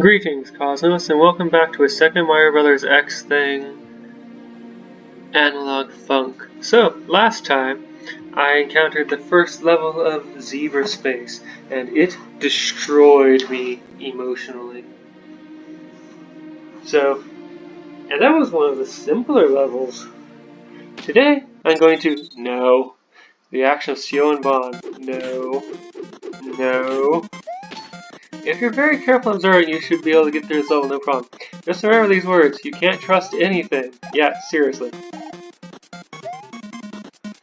Greetings, Cosmos, and welcome back to a second Mario Bros. XThing analog funk. So, last time, I encountered the first level of Zebra Space, and it destroyed me emotionally. And that was one of the simpler levels. Today, I'm going to, no, the action of Sio and Bon, no. If you're very careful observant, you should be able to get through this level no problem. Just remember these words, you can't trust anything. Yeah, seriously.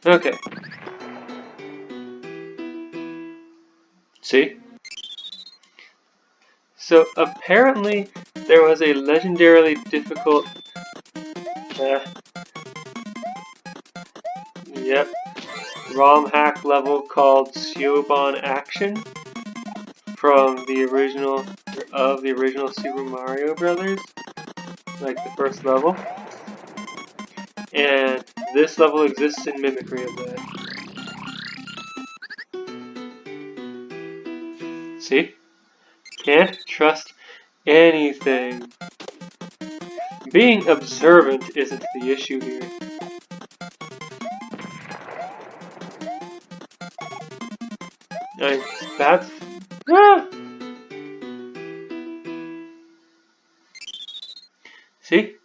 Okay. See? So apparently there was a legendarily difficult yep, ROM hack level called Siobhan Action from the original Super Mario Brothers, like the first level. And this level exists in mimicry of that. See? Can't trust anything. Being observant isn't the issue here. That's... Ah! See?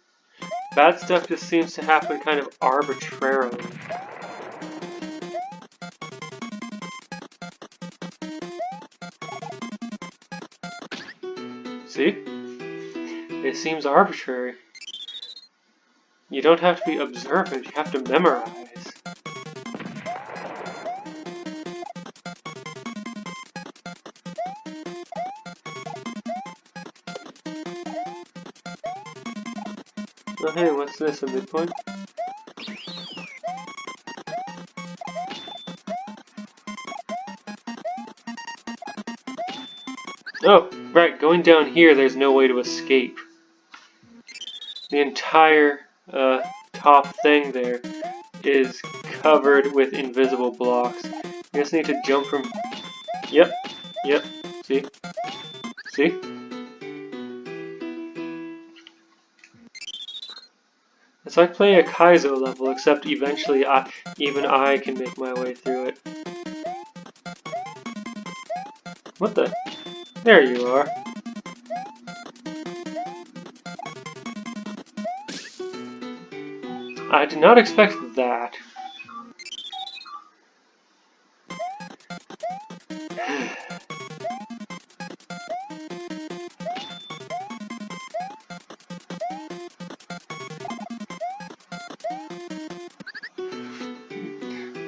Bad stuff just seems to happen kind of arbitrarily. See? It seems arbitrary. You don't have to be observant, you have to memorize. Oh hey, what's this, a midpoint? Oh, right, going down here there's no way to escape. The entire top thing there is covered with invisible blocks. You just need to jump from... Yep, see? See? It's like playing a Kaizo level, except eventually even I can make my way through it. What the? There you are. I did not expect that.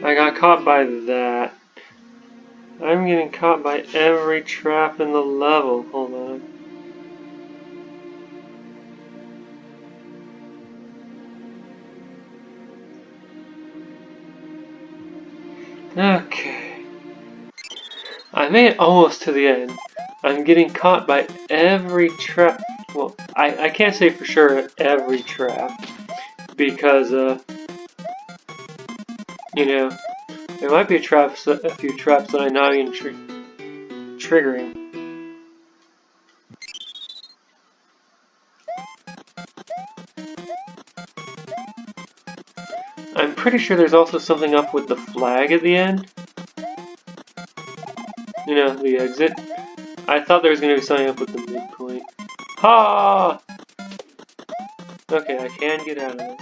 I got caught by that. I'm getting caught by every trap in the level. Hold on. Okay. I made it almost to the end. I'm getting caught by every trap. Well, I can't say for sure every trap. Because, you know, there might be a few traps that I'm not even triggering. I'm pretty sure there's also something up with the flag at the end. You know, the exit. I thought there was going to be something up with the midpoint. Ha! Okay, I can get out of it.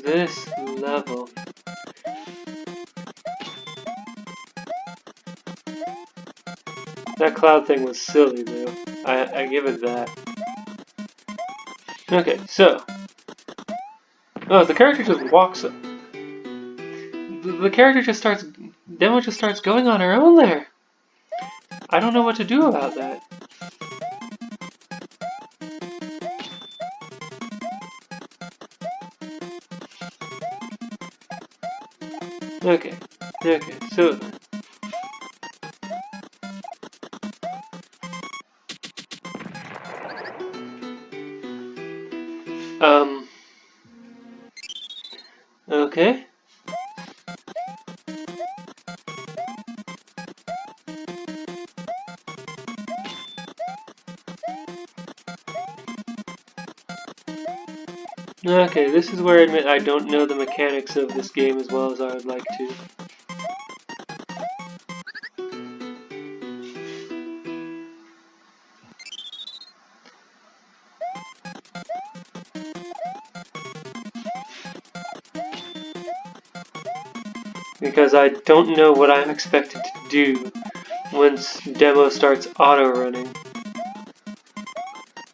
This level. That cloud thing was silly, though. I give it that. Okay, so. Oh, the character just walks up. The character just starts. Demo just starts going on her own there. I don't know what to do about that. Okay, so. Um. Okay. Okay, this is where I admit I don't know the mechanics of this game as well as I would like to. Because I don't know what I'm expected to do once demo starts auto-running.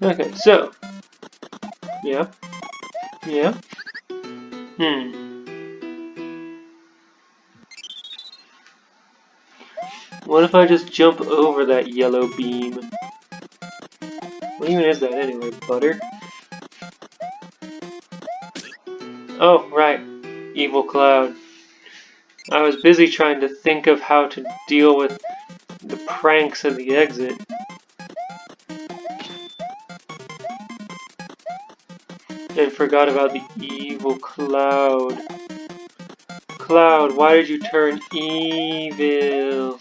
Okay, so. Yeah. Yeah. What if I just jump over that yellow beam? What even is that anyway? Butter? Oh, right. Evil cloud. I was busy trying to think of how to deal with the pranks of the exit. And forgot about the evil cloud. Cloud, why did you turn evil?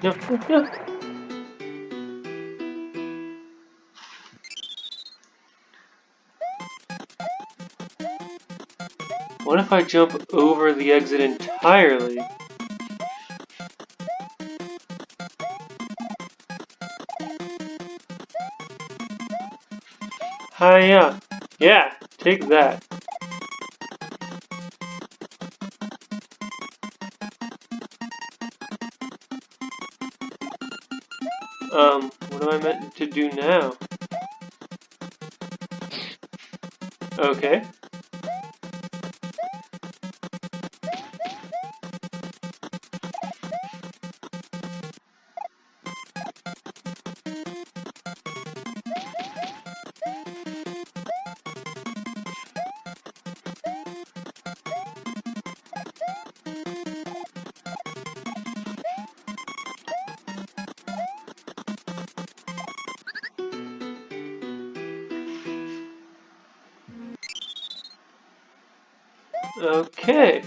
No, no, no. What if I jump over the exit entirely? Hiya. Yeah, take that. What am I meant to do now? Okay. Okay.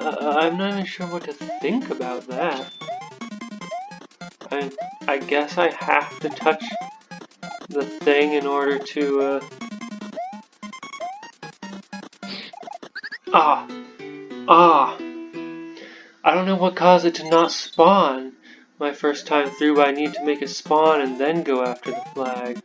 I'm not even sure what to think about that. I guess I have to touch the thing in order to, Ah! Ah! I don't know what caused it to not spawn my first time through, but I need to make it spawn and then go after the flag.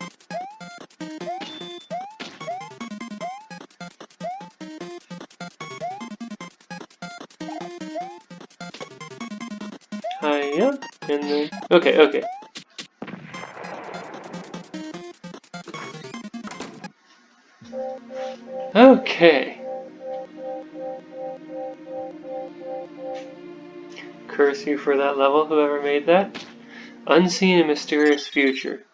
Hiya, and then... Okay. Okay. Curse you for that level, whoever made that. Unseen and mysterious future.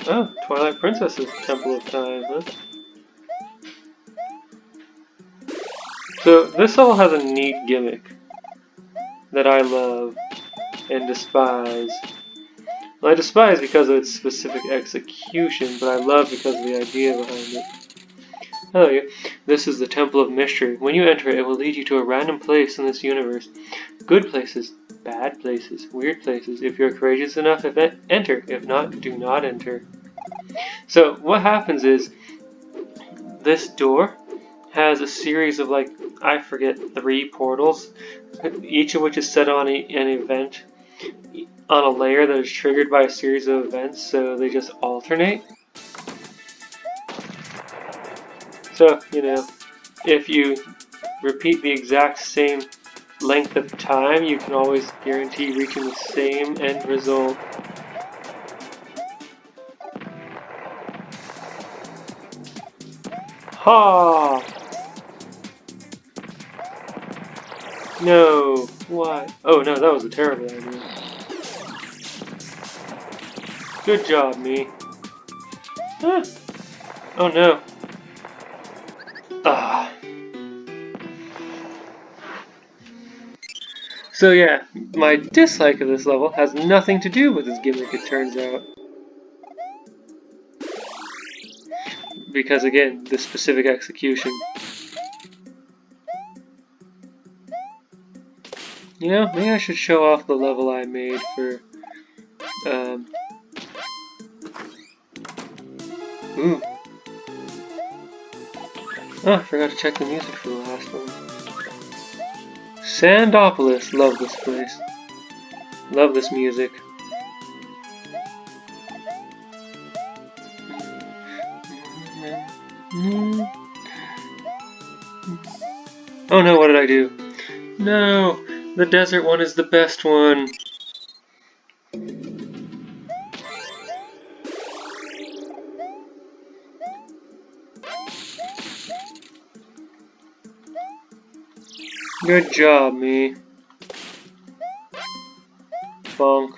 Oh, Twilight Princess's Temple of Time, huh? So, this all has a neat gimmick that I love and despise. Well, I despise because of its specific execution, but I love because of the idea behind it. Hello, you. This is the Temple of Mystery. When you enter it, it will lead you to a random place in this universe. Good places, bad places, weird places. If you're courageous enough, enter. If not, do not enter. So, what happens is, this door has a series of, like, I forget, 3 portals, each of which is set on an event on a layer that is triggered by a series of events, so they just alternate. So, if you repeat the exact same length of time, you can always guarantee reaching the same end result. Ha! No! What? Oh no, that was a terrible idea. Good job, me. Ah. Oh no. So So yeah, my dislike of this level has nothing to do with this gimmick, it turns out. Because again, the specific execution. You know, maybe I should show off the level I made for, ooh. Oh, I forgot to check the music for the last one. Sandopolis, love this place. Love this music. Oh no, what did I do? No, the desert one is the best one. Good job, me. Bonk.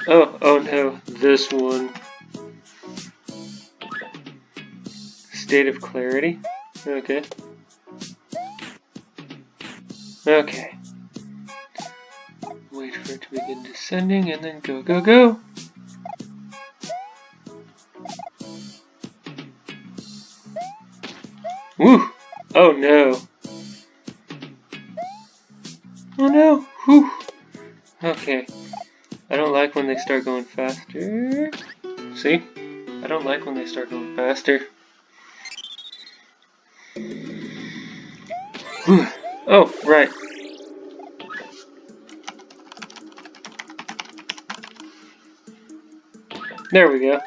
Oh no, this one. State of clarity? Okay. Okay. Wait for it to begin descending and then go, go, go! Woo! Oh no. Oh no! Whew! Okay. I don't like when they start going faster. See? I don't like when they start going faster. Oh, right. There we go.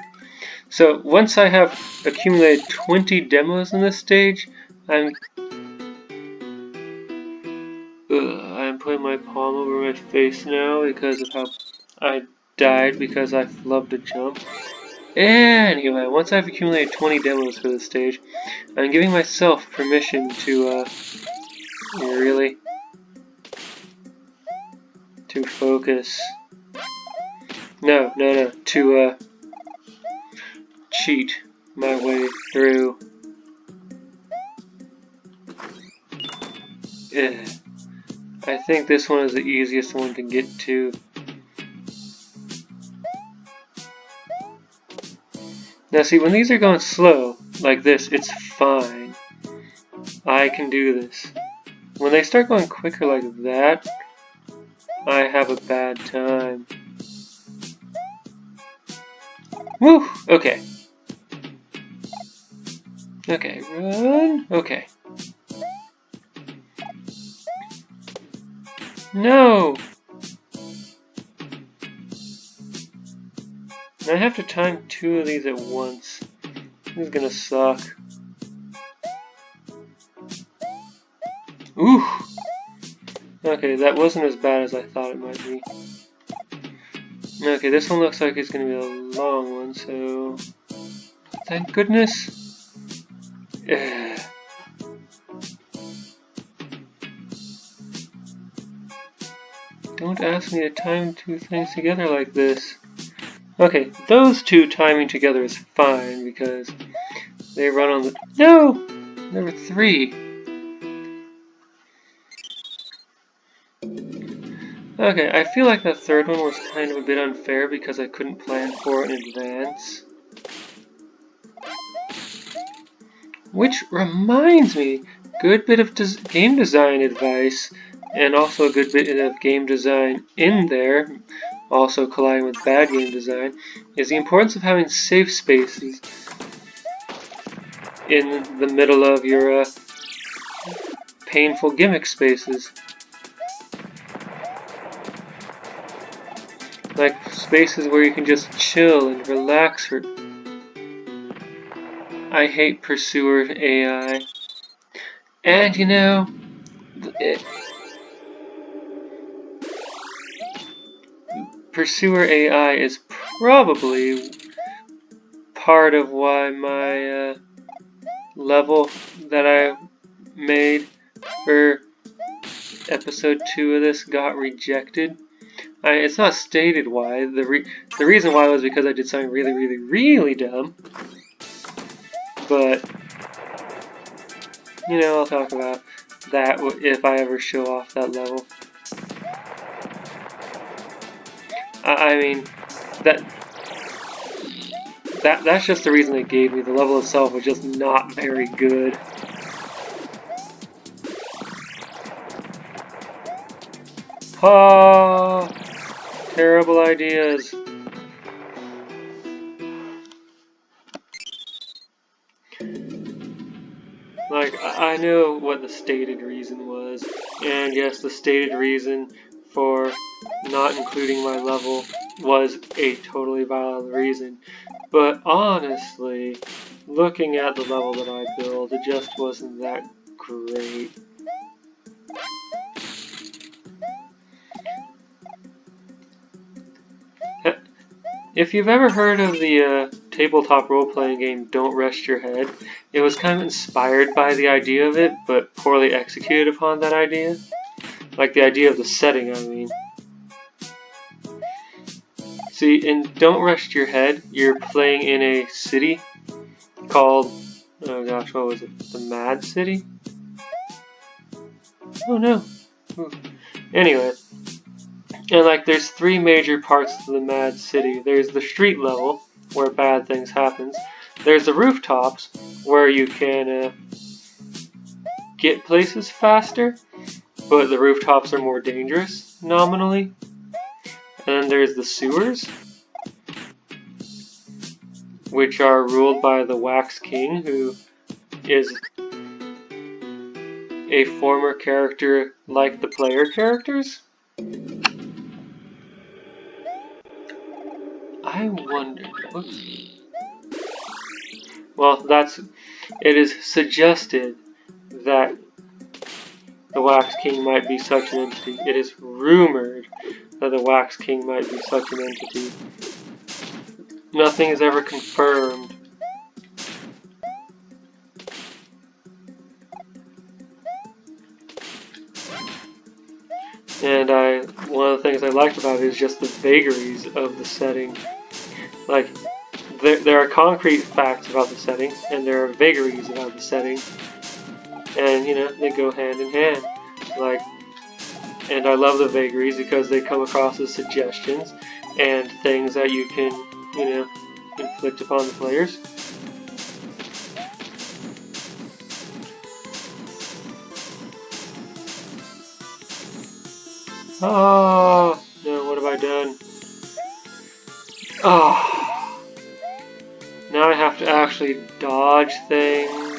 So, once I have accumulated 20 demos in this stage, I'm putting my palm over my face now because of how I died because I flubbed a jump. Anyway, once I've accumulated 20 demos for this stage, I'm giving myself permission to, really, to focus. No, to, cheat my way through. I think this one is the easiest one to get to. Now see, when these are going slow, like this, it's fine. I can do this. When they start going quicker like that, I have a bad time. Woo! Okay. Okay, run. Okay. No! I have to time 2 of these at once. This is gonna suck. Ooh! Okay, that wasn't as bad as I thought it might be. Okay, this one looks like it's gonna be a long one, so... Thank goodness! Don't ask me to time 2 things together like this. Okay, those 2 timing together is fine because they run on the... No! Number 3. Okay, I feel like that third one was kind of a bit unfair because I couldn't plan for it in advance. Which reminds me, good bit of game design advice, and also a good bit of game design in there, also colliding with bad game design, is the importance of having safe spaces in the middle of your painful gimmick spaces. Like spaces where you can just chill and relax for... I hate Pursuer AI. And you know, Pursuer AI is probably part of why my level that I made for episode 2 of this got rejected. It's not stated why. The reason why was because I did something really, really, really dumb. But, you know, I'll talk about that if I ever show off that level. I mean, that's just the reason they gave me. The level itself was just not very good. Ha! Terrible ideas. Like, I know what the stated reason was, and yes, the stated reason for not including my level was a totally valid reason. But honestly, looking at the level that I built, it just wasn't that great. If you've ever heard of the tabletop role-playing game Don't Rest Your Head, it was kind of inspired by the idea of it, but poorly executed upon that idea. Like the idea of the setting, I mean. See, in Don't Rest Your Head, you're playing in a city called, oh gosh, what was it? The Mad City? Oh no. Ooh. Anyway. And like there's three major parts to the Mad City. There's the street level, where bad things happen. There's the rooftops, where you can get places faster, but the rooftops are more dangerous, nominally. And then there's the sewers, which are ruled by the Wax King, who is a former character like the player characters. I wonder, whoops. Well, it is suggested that the Wax King might be such an entity. It is rumored that the Wax King might be such an entity. Nothing is ever confirmed. And one of the things I liked about it is just the vagaries of the setting. Like, there are concrete facts about the setting, and there are vagaries about the setting. And, you know, they go hand in hand. Like, and I love the vagaries because they come across as suggestions and things that you can, you know, inflict upon the players. Oh, no, what have I done? Oh, now I have to actually dodge things.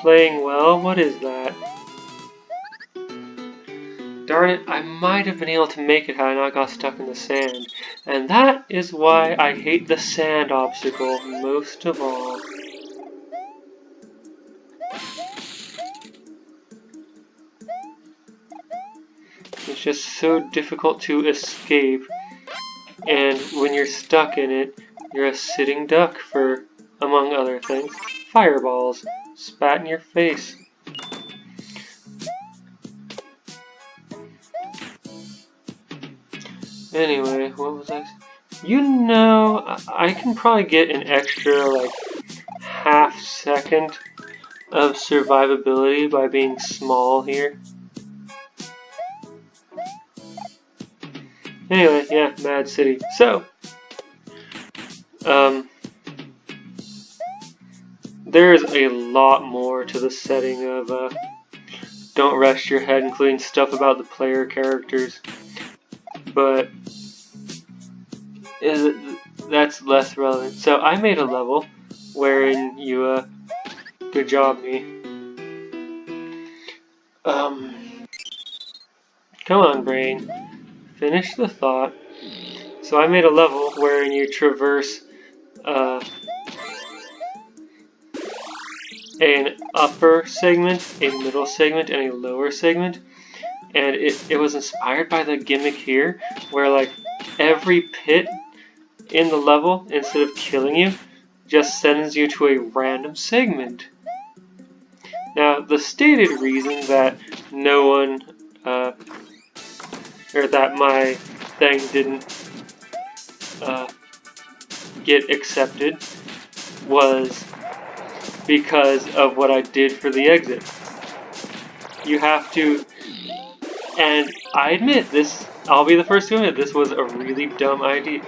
Playing well? What is that? Darn it, I might have been able to make it had I not got stuck in the sand. And that is why I hate the sand obstacle most of all. It's just so difficult to escape. And when you're stuck in it, you're a sitting duck for, among other things, fireballs spat in your face. Anyway, what was I? You know, I can probably get an extra, like, half second of survivability by being small here. Anyway, yeah, Mad City. So, there's a lot more to the setting of Don't Rest Your Head, including stuff about the player characters. But that's less relevant. So I made a level wherein you, good job me. Come on, brain. Finish the thought. So I made a level wherein you traverse an upper segment, a middle segment, and a lower segment. And it was inspired by the gimmick here, where like every pit in the level, instead of killing you, just sends you to a random segment. Now, the stated reason that no one, or that my thing didn't get accepted was because of what I did for the exit. You have to, and I admit this, I'll be the first to admit this was a really dumb idea,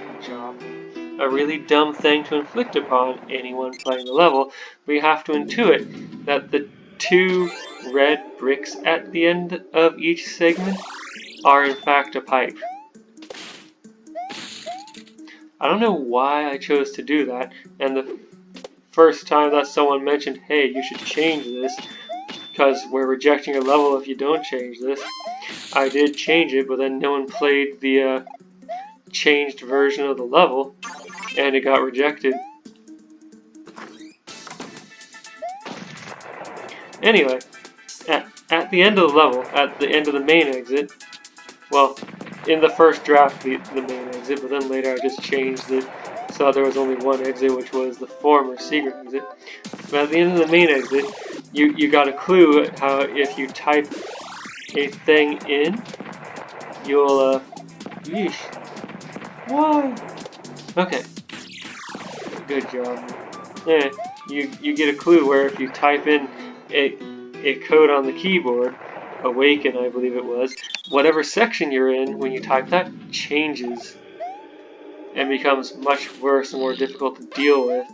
a really dumb thing to inflict upon anyone playing the level. We have to intuit that the 2 red bricks at the end of each segment are in fact a pipe. I don't know why I chose to do that, and the first time that someone mentioned, hey, you should change this, because we're rejecting your level if you don't change this, I did change it, but then no one played the changed version of the level, and it got rejected. Anyway, at the end of the level, at the end of the main exit, well, in the first draft, the main exit, but then later I just changed it so there was only one exit, which was the former secret exit. But at the end of the main exit, you got a clue how if you type a thing in, you'll, yeesh. Why? Okay. Good job. Yeah, you get a clue where if you type in a code on the keyboard, awaken I believe it was, whatever section you're in when you type that changes and becomes much worse and more difficult to deal with.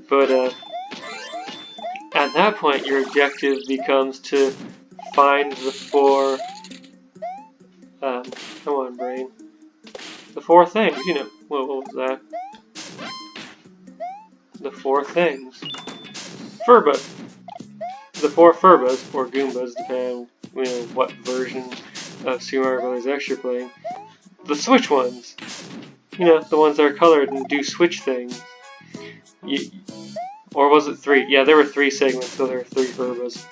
But at that point your objective becomes to find the 4 come on brain, the 4 things, you know, what was that? The 4 things. Furba. The 4 Furbas, or Goombas, depending on what version of Super Mario Bros. X you're playing. The Switch ones. You know, the ones that are colored and do Switch things. Or was it 3? Yeah, there were 3 segments, so there were 3 Furbas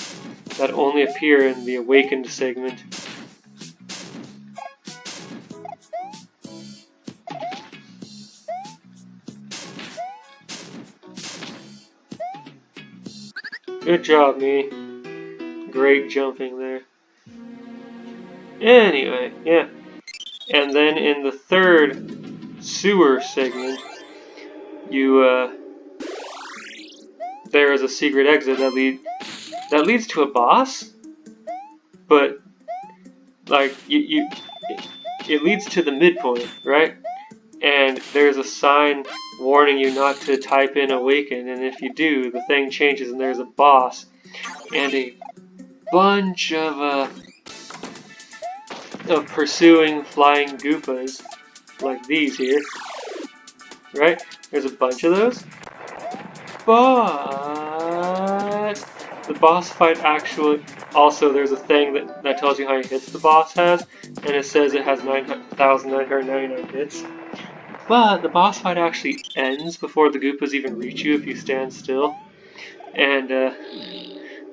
that only appear in the Awakened segment. Good job, me. Great jumping there. Anyway, yeah. And then in the 3rd sewer segment, there is a secret exit that leads to a boss, but like it leads to the midpoint, right? And there's a sign warning you not to type in awaken, and if you do, the thing changes and there's a boss and a bunch of pursuing flying Goopas like these here, right? There's a bunch of those, but the boss fight actually, also there's a thing that tells you how many hits the boss has, and it says it has 9,999 hits. But the boss fight actually ends before the Goopas even reach you if you stand still, and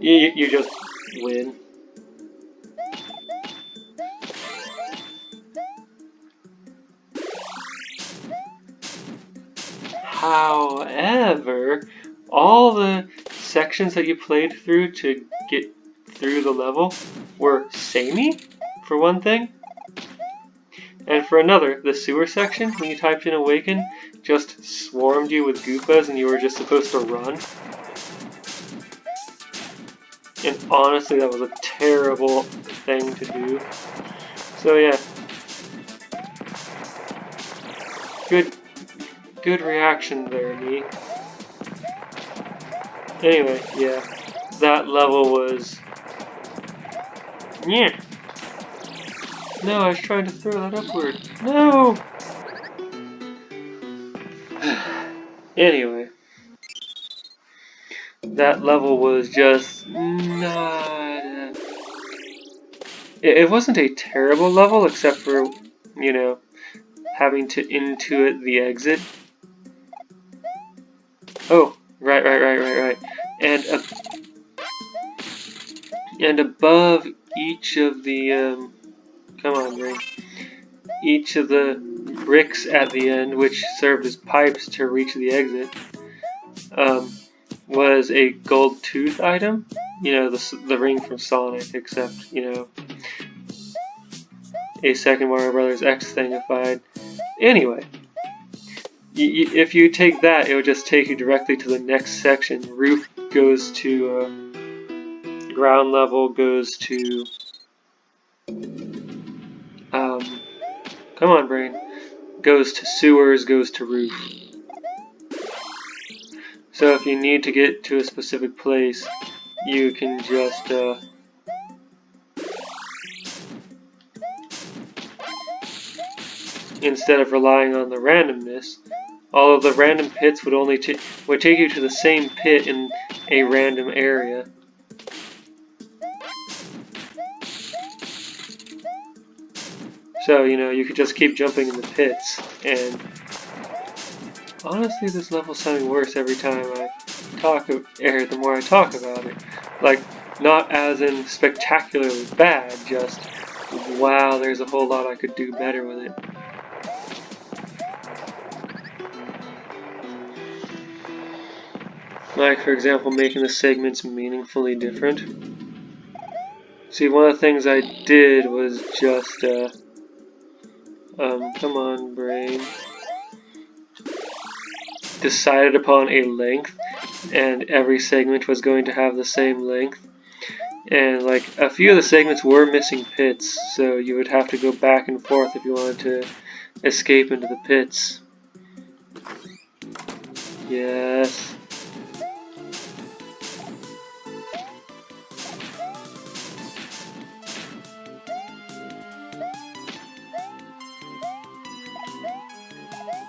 you just win. However, all the sections that you played through to get through the level were samey, for one thing. And for another, the sewer section, when you typed in awaken, just swarmed you with Goopas and you were just supposed to run. And honestly, that was a terrible thing to do. So yeah. Good reaction there, me. Anyway, yeah. That level was... yeah. No, I was trying to throw that upward. No! Anyway. That level was just not... It wasn't a terrible level, except for, you know, having to intuit the exit. Oh, right. And above each of the, come on, Ray. Each of the bricks at the end, which served as pipes to reach the exit, was a gold tooth item. You know, the ring from Sonic, except, you know, a second Mario Brothers X-thingified. Anyway, if you take that, it would just take you directly to the next section. Roof goes to ground level, goes to come on, brain. Goes to sewers, goes to roof. So if you need to get to a specific place, you can just instead of relying on the randomness, all of the random pits would only would take you to the same pit in a random area. So, you know, you could just keep jumping in the pits, and honestly, this level's sounding worse every time I talk, or the more I talk about it. Like, not as in spectacularly bad, just, wow, there's a whole lot I could do better with it. Like, for example, making the segments meaningfully different. See, one of the things I did was just, come on, brain. Decided upon a length, and every segment was going to have the same length. And, like, a few of the segments were missing pits, so you would have to go back and forth if you wanted to escape into the pits. Yes.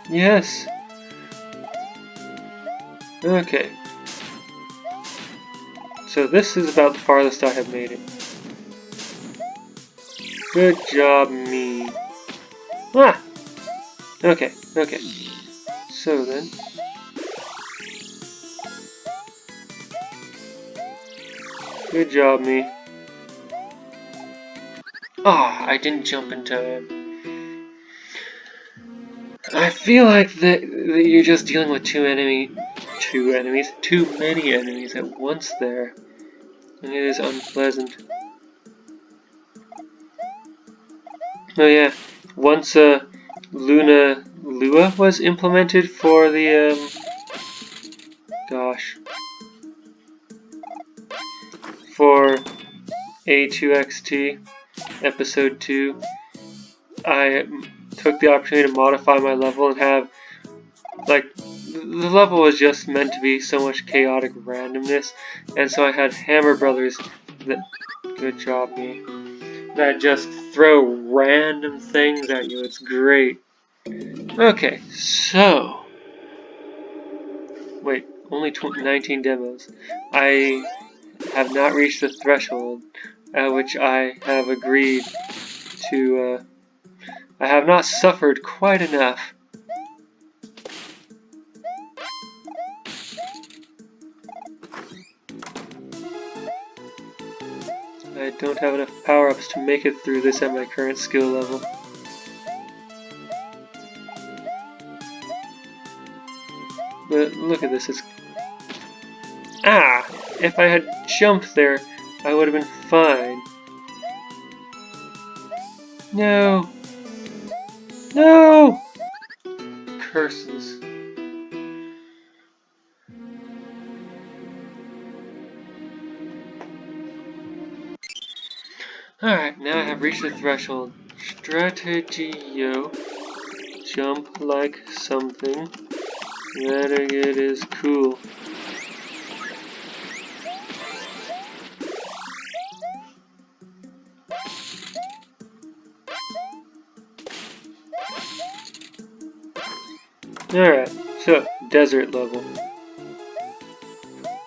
Yes. Okay. So this is about the farthest I have made it. Good job, me. Ah! Okay, okay. So then... Good job, me. Ah, I didn't jump in time. I feel like that you're just dealing with too many enemies at once there, and it is unpleasant. Oh yeah, once Lua was implemented for the for A2XT episode 2, I took the opportunity to modify my level and have, like, the level was just meant to be so much chaotic randomness, and so I had Hammer Brothers that, good job, me, that just throw random things at you. It's great. Okay, so, wait, only 19 demos. I have not reached the threshold at which I have agreed to, I have not suffered quite enough. I don't have enough power-ups to make it through this at my current skill level. But look at this, it's... Ah! If I had jumped there, I would have been fine. No! No! Curses. Alright, now I have reached the threshold. Strategio. Jump like something. That it is cool. Alright, so, desert level.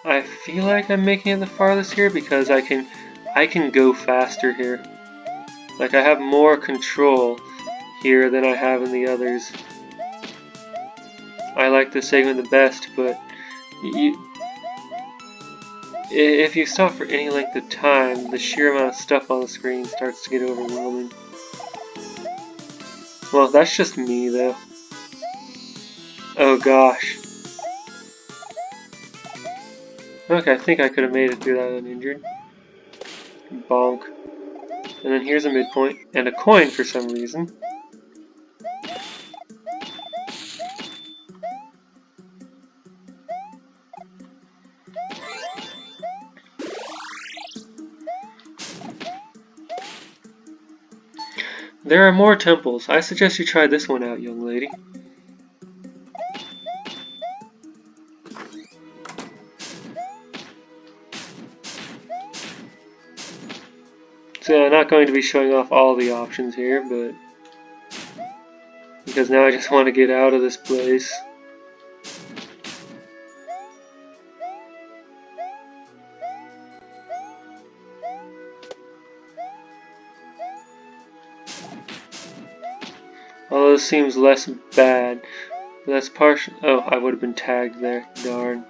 I feel like I'm making it the farthest here because I can go faster here. Like, I have more control here than I have in the others. I like this segment the best, but if you stop for any length of time, the sheer amount of stuff on the screen starts to get overwhelming. Well, that's just me, though. Oh gosh. Okay, I think I could have made it through that uninjured. Bonk. And then here's a midpoint, and a coin for some reason. There are more temples. I suggest you try this one out, young lady. So I'm not going to be showing off all the options here, but because now I just want to get out of this place. Although this seems less bad. But that's partial. Oh, I would have been tagged there. Darn.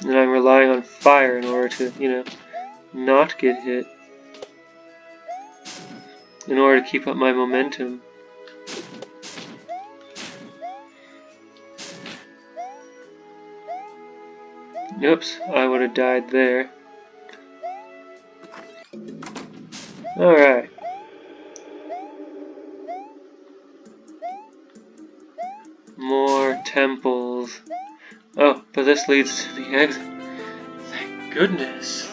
And I'm relying on fire in order to, you know, not get hit. In order to keep up my momentum. Oops, I would have died there. Alright. More temples. Oh, but this leads to the exit. Thank goodness.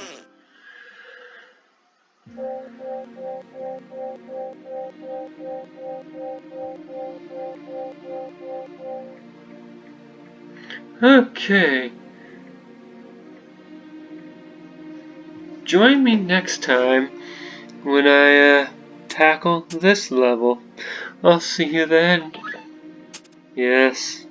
Okay. Join me next time when I tackle this level. I'll see you then. Yes.